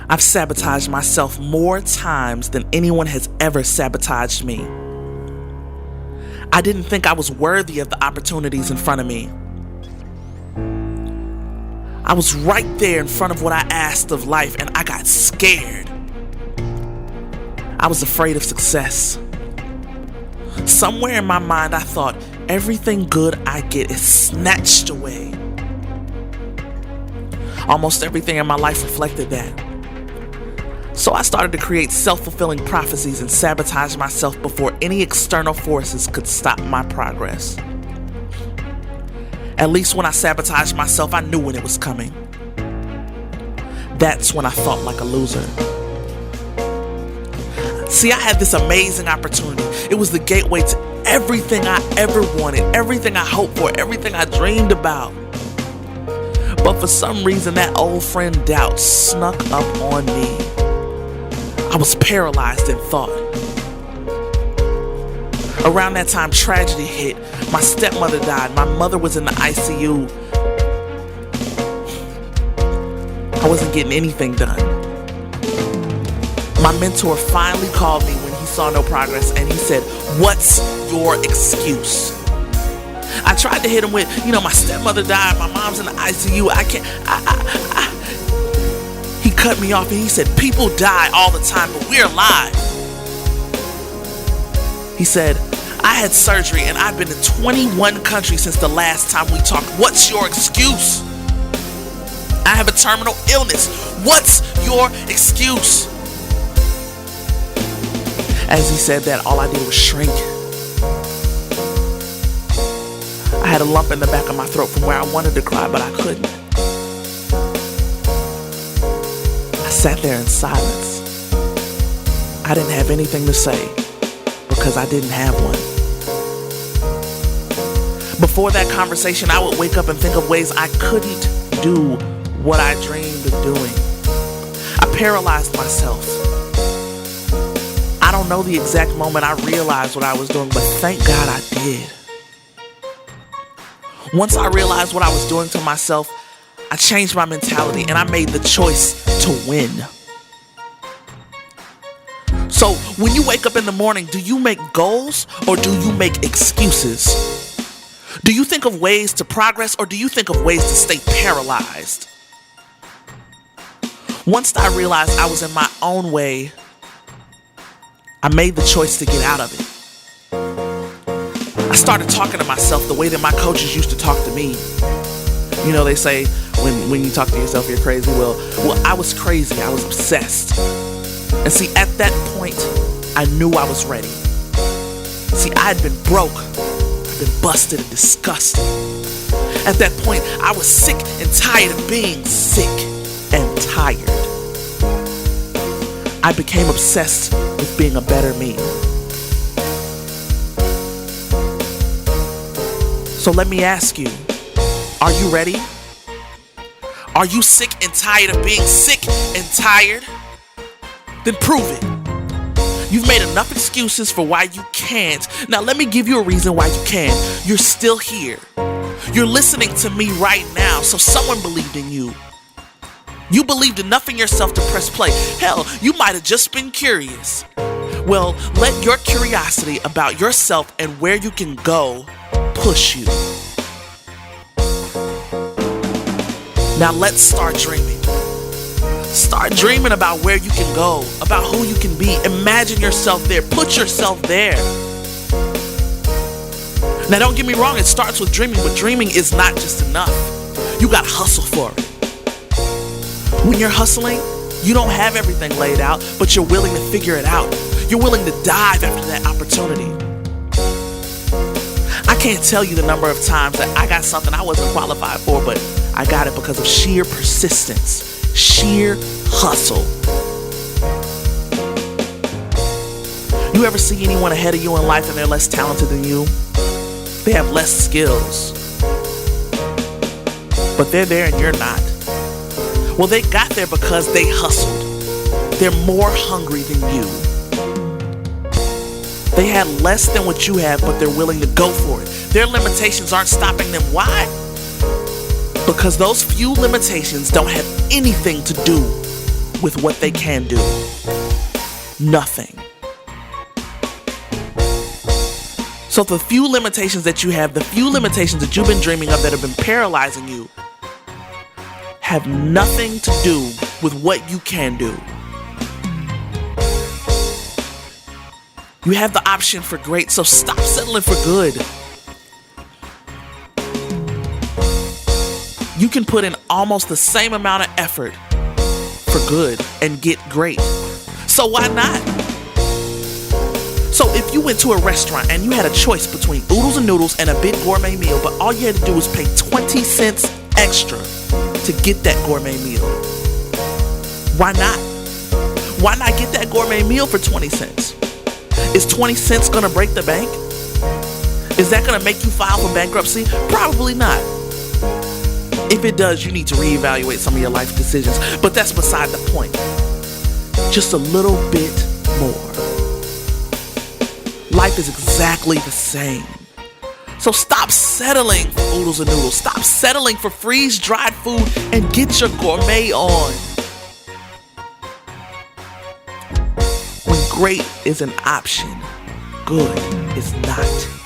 I've sabotaged myself more times than anyone has ever sabotaged me. I didn't think I was worthy of the opportunities in front of me. I was right there in front of what I asked of life, and I got scared. I was afraid of success. Somewhere in my mind, I thought everything good I get is snatched away. Almost everything in my life reflected that. So I started to create self-fulfilling prophecies and sabotage myself before any external forces could stop my progress. At least when I sabotaged myself, I knew when it was coming. That's when I felt like a loser. See, I had this amazing opportunity. It was the gateway to everything I ever wanted, everything I hoped for, everything I dreamed about. But for some reason, that old friend doubt snuck up on me. I was paralyzed in thought. Around that time, tragedy hit. My stepmother died. My mother was in the ICU. I wasn't getting anything done. My mentor finally called me when he saw no progress, and he said, "What's your excuse?" I tried to hit him with, my stepmother died, my mom's in the ICU, I can't, He cut me off and he said, "People die all the time, but we're alive." He said, "I had surgery and I've been to 21 countries since the last time we talked. What's your excuse? I have a terminal illness. What's your excuse?" As he said that, all I did was shrink. I had a lump in the back of my throat from where I wanted to cry, but I couldn't. I sat there in silence. I didn't have anything to say because I didn't have one. Before that conversation, I would wake up and think of ways I couldn't do what I dreamed of doing. I paralyzed myself. I don't know the exact moment I realized what I was doing, but thank God I did. Once I realized what I was doing to myself, I changed my mentality and I made the choice to win. So when you wake up in the morning, do you make goals or do you make excuses? Do you think of ways to progress or do you think of ways to stay paralyzed? Once I realized I was in my own way, I made the choice to get out of it. I started talking to myself the way that my coaches used to talk to me. They say when you talk to yourself, you're crazy. Well, I was crazy. I was obsessed. And see, at that point, I knew I was ready. See, I had been broke. I'd been busted and disgusted. At that point, I was sick and tired of being sick and tired. I became obsessed with being a better me. So let me ask you, are you ready? Are you sick and tired of being sick and tired? Then prove it. You've made enough excuses for why you can't. Now let me give you a reason why you can. You're still here. You're listening to me right now, so someone believed in you. You believed enough in yourself to press play. Hell, you might have just been curious. Well, let your curiosity about yourself and where you can go push you. Now let's start dreaming. Start dreaming about where you can go, about who you can be. Imagine yourself there. Put yourself there. Now don't get me wrong, it starts with dreaming, but dreaming is not just enough. You gotta hustle for it. When you're hustling, you don't have everything laid out, but you're willing to figure it out. You're willing to dive after that opportunity. I can't tell you the number of times that I got something I wasn't qualified for, but I got it because of sheer persistence, sheer hustle. You ever see anyone ahead of you in life and they're less talented than you? They have less skills, but they're there and you're not. Well, they got there because they hustled. They're more hungry than you. They had less than what you have, but they're willing to go for it. Their limitations aren't stopping them. Why? Because those few limitations don't have anything to do with what they can do? Nothing. So the few limitations that you have, the few limitations that you've been dreaming of that have been paralyzing you, have nothing to do with what you can do. You have the option for great, so stop settling for good. You can put in almost the same amount of effort for good and get great. So why not? So if you went to a restaurant and you had a choice between oodles and noodles and a big gourmet meal, but all you had to do was pay 20 cents extra to get that gourmet meal, why not? Why not get that gourmet meal for 20 cents? Is 20 cents gonna break the bank? Is that gonna make you file for bankruptcy? Probably not. If it does, you need to reevaluate some of your life decisions, but that's beside the point. Just a little bit more. Life is exactly the same. So stop settling for oodles and noodles. Stop settling for freeze-dried food and get your gourmet on. When great is an option, good is not.